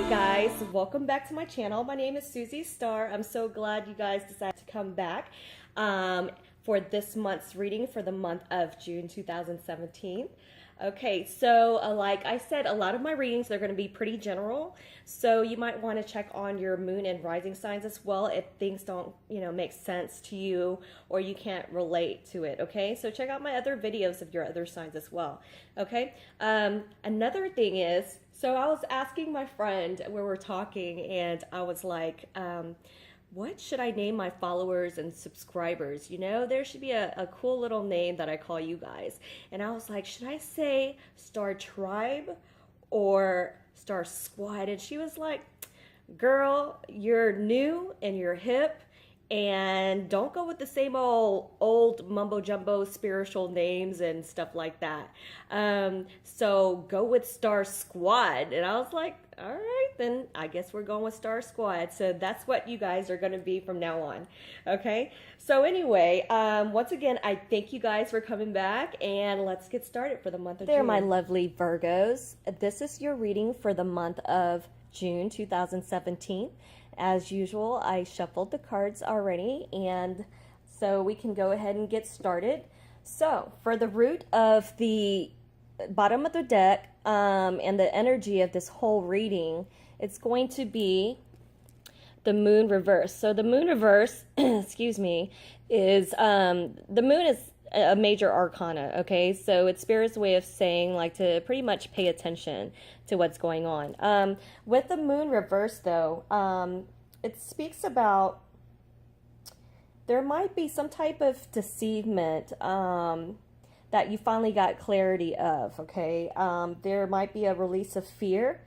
guys, welcome back to my channel. My name is Susie Star. I'm so glad you guys decided to come back for this month's reading for the month of June 2017. Okay, so like I said, a lot of my readings, they're going to be pretty general. So you might want to check on your moon and rising signs as well if things don't, make sense to you or you can't relate to it, okay? So check out my other videos of your other signs as well, okay? Another thing is, so I was asking my friend where we're talking and I was like, what should I name my followers and subscribers? There should be a cool little name that I call you guys. And I was like, should I say Star Tribe or Star Squad? And she was like, girl, you're new and you're hip. And don't go with the same old mumbo jumbo spiritual names and stuff like that. So go with Star Squad. And I was like, all right, then I guess we're going with Star Squad. So that's what you guys are going to be from now on. Okay. So anyway, once again, I thank you guys for coming back and let's get started for the month of June. There, my lovely Virgos. This is your reading for the month of June 2017. As usual, I shuffled the cards already, and so we can go ahead and get started. So, for the root of the bottom of the deck and the energy of this whole reading, it's going to be the moon reverse. So, the moon reverse, excuse me, is the moon is a major arcana, okay? So it's Spirit's way of saying, like, to pretty much pay attention to what's going on. With the moon reverse, though, it speaks about there might be some type of deceivement that you finally got clarity of, okay? There might be a release of fear,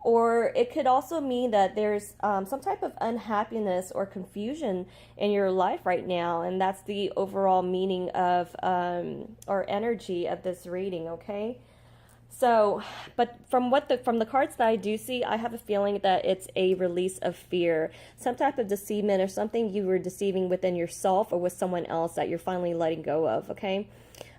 or it could also mean that there's some type of unhappiness or confusion in your life right now, and that's the overall meaning of or energy of this reading, okay? So, but from the cards that I do see, I have a feeling that it's a release of fear, some type of deceivement or something you were deceiving within yourself or with someone else that you're finally letting go of, okay?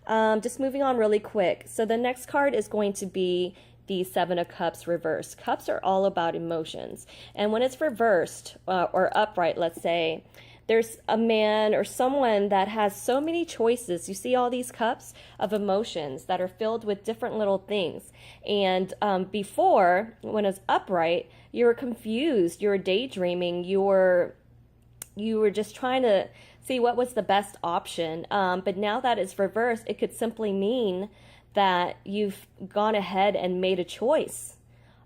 Just moving on really quick. So the next card is going to be the Seven of Cups reversed. Cups are all about emotions. And when it's reversed or upright, let's say, there's a man or someone that has so many choices. You see all these cups of emotions that are filled with different little things. And before, when it's upright, you were confused, you were daydreaming, you were just trying to see what was the best option. But now that it's reversed, it could simply mean that you've gone ahead and made a choice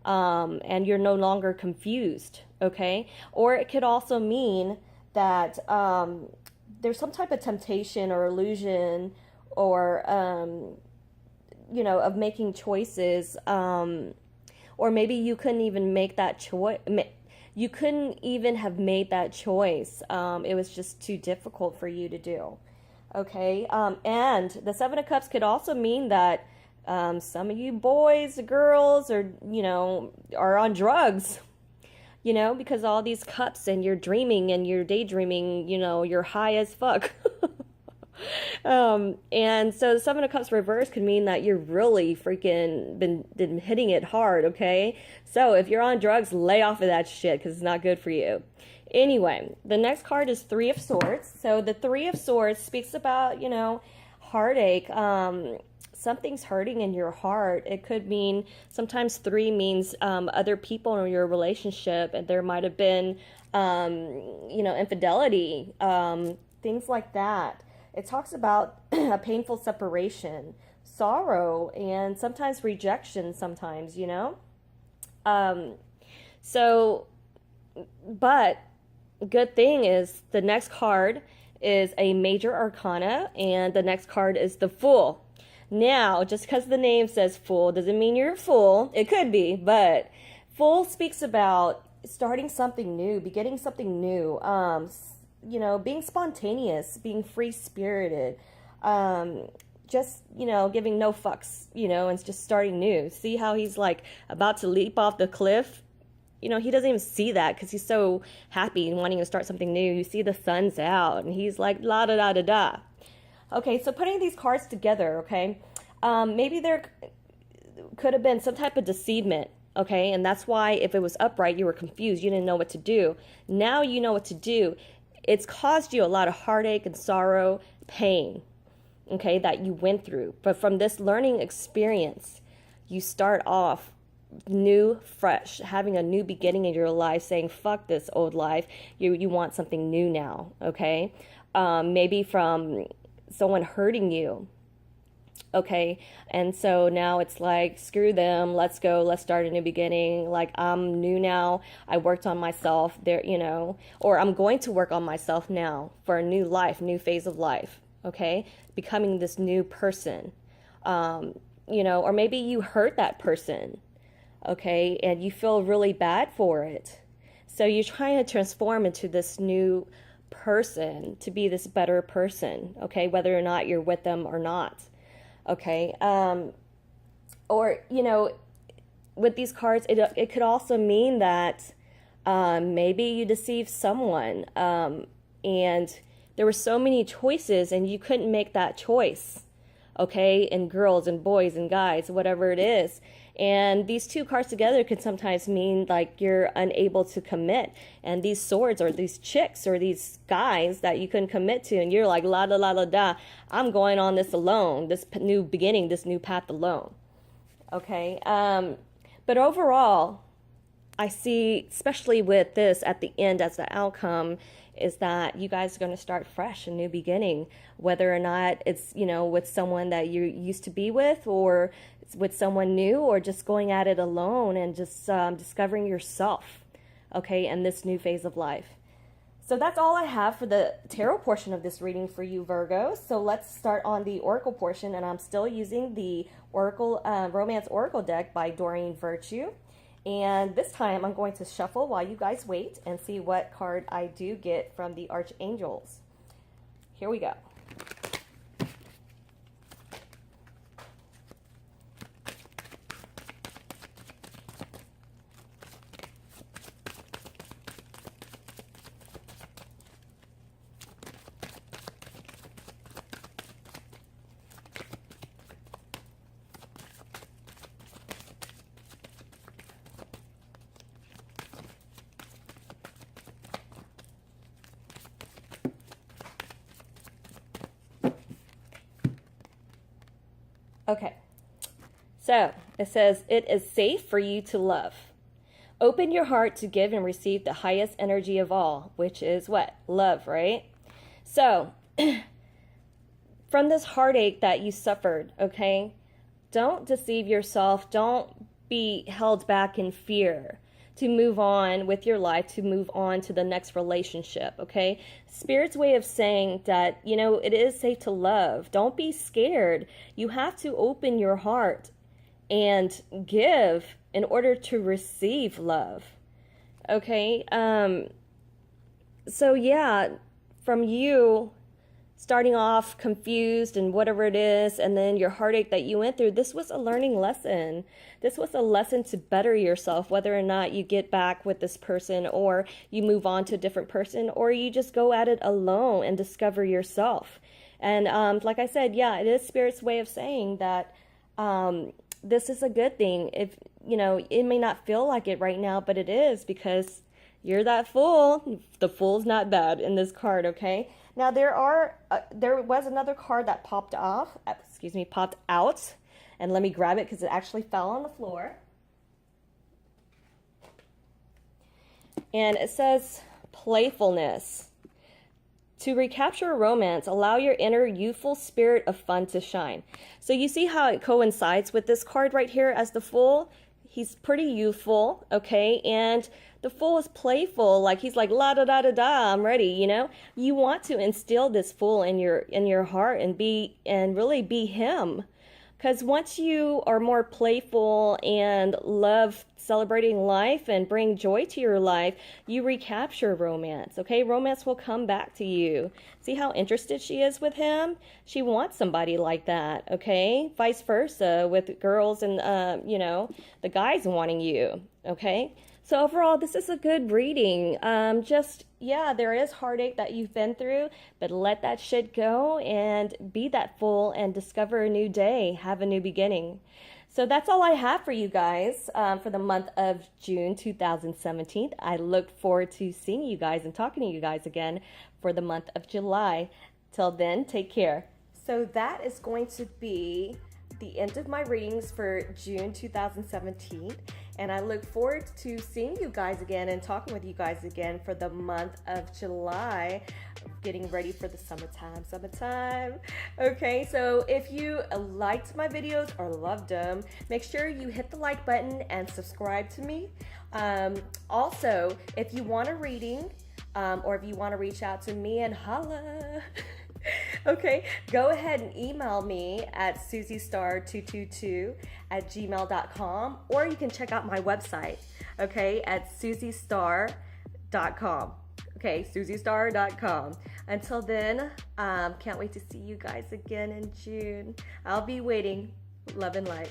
and you're no longer confused, okay? Or it could also mean that there's some type of temptation or illusion or, of making choices, or maybe you couldn't even make that choice. You couldn't even have made that choice. It was just too difficult for you to do. Okay, and the Seven of Cups could also mean that some of you boys, girls, are on drugs, because all these cups and you're dreaming and you're daydreaming, you're high as fuck. And so the Seven of Cups reverse could mean that you're really freaking been hitting it hard, okay? So if you're on drugs, lay off of that shit because it's not good for you. Anyway, the next card is Three of Swords. So the Three of Swords speaks about, heartache. Something's hurting in your heart. It could mean, sometimes three means other people in your relationship, and there might have been, infidelity, things like that. It talks about a painful separation, sorrow, and sometimes rejection sometimes, but good thing is the next card is a major arcana, and the next card is the Fool. Now, just because the name says Fool doesn't mean you're a fool. It could be, but Fool speaks about starting something new, beginning something new, being spontaneous, being free-spirited, just, giving no fucks, and just starting new. See how he's like about to leap off the cliff? He doesn't even see that because he's so happy and wanting to start something new. You see the sun's out and he's like, la da da da da. Okay, so putting these cards together, okay, maybe there could have been some type of deceivement Okay, and that's why if it was upright, you were confused. You didn't know what to do. Now you know what to do. It's caused you a lot of heartache and sorrow, pain, okay, that you went through. But from this learning experience, you start off new, fresh, having a new beginning in your life, saying, fuck this old life. You want something new now, okay? Maybe from someone hurting you. Okay, and so now it's like, screw them, let's go, let's start a new beginning. Like, I'm new now, I worked on myself there, you know, or I'm going to work on myself now for a new life, new phase of life, okay, becoming this new person, you know, or maybe you hurt that person, okay, and you feel really bad for it. So you're trying to transform into this new person, to be this better person, okay, whether or not you're with them or not. Okay, or, you know, with these cards, it could also mean that maybe you deceived someone, and there were so many choices and you couldn't make that choice, okay, and girls and boys and guys, whatever it is. And these two cards together can sometimes mean like you're unable to commit. And these swords, or these chicks, or these guys that you couldn't commit to, and you're like, la da la la da, I'm going on this alone, this new beginning, this new path alone. Okay, but overall, I see, especially with this at the end as the outcome, is that you guys are going to start fresh, a new beginning, whether or not it's, you know, with someone that you used to be with, or with someone new, or just going at it alone and just discovering yourself, okay, in this new phase of life. So that's all I have for the tarot portion of this reading for you, Virgo. So let's start on the oracle portion, and I'm still using the Oracle Romance Oracle deck by Doreen Virtue. And this time I'm going to shuffle while you guys wait and see what card I do get from the Archangels. Here we go. Okay, so it says, it is safe for you to love. Open your heart to give and receive the highest energy of all, which is what? Love, right? So, from this heartache that you suffered, okay, don't deceive yourself. Don't be held back in fear to move on with your life, to move on to the next relationship, okay? Spirit's way of saying that, you know, it is safe to love. Don't be scared. You have to open your heart and give in order to receive love, okay? So yeah, from you starting off confused and whatever it is, and then your heartache that you went through, this was a learning lesson. This was a lesson to better yourself, whether or not you get back with this person, or you move on to a different person, or you just go at it alone and discover yourself. And like I said, yeah, it is Spirit's way of saying that this is a good thing. If, you know, it may not feel like it right now, but it is, because you're that fool. The fool's not bad in this card, okay? Now there was another card that popped out, and let me grab it because it actually fell on the floor. And it says playfulness. To recapture a romance, allow your inner youthful spirit of fun to shine. So you see how it coincides with this card right here as the Fool? He's pretty youthful, okay? And the Fool is playful, like he's like, la da da da da, I'm ready, you know? You want to instill this Fool in your heart and really be him. Because once you are more playful and love celebrating life and bring joy to your life, you recapture romance, okay? Romance will come back to you. See how interested she is with him? She wants somebody like that, okay? Vice versa with girls and, you know, the guys wanting you, okay? So overall, this is a good reading. Yeah, there is heartache that you've been through, but let that shit go and be that Fool and discover a new day, have a new beginning. So that's all I have for you guys for the month of June 2017. I look forward to seeing you guys and talking to you guys again for the month of July. Till then, take care. So that is going to be the end of my readings for June 2017. And I look forward to seeing you guys again and talking with you guys again for the month of July, getting ready for the summertime. Okay, so if you liked my videos or loved them, make sure you hit the like button and subscribe to me. Also, if you want a reading or if you want to reach out to me and holla, okay, go ahead and email me at susiestar222@gmail.com, or you can check out my website, okay, at susiestar.com. Okay, susiestar.com. Until then, can't wait to see you guys again in June. I'll be waiting. Love and light.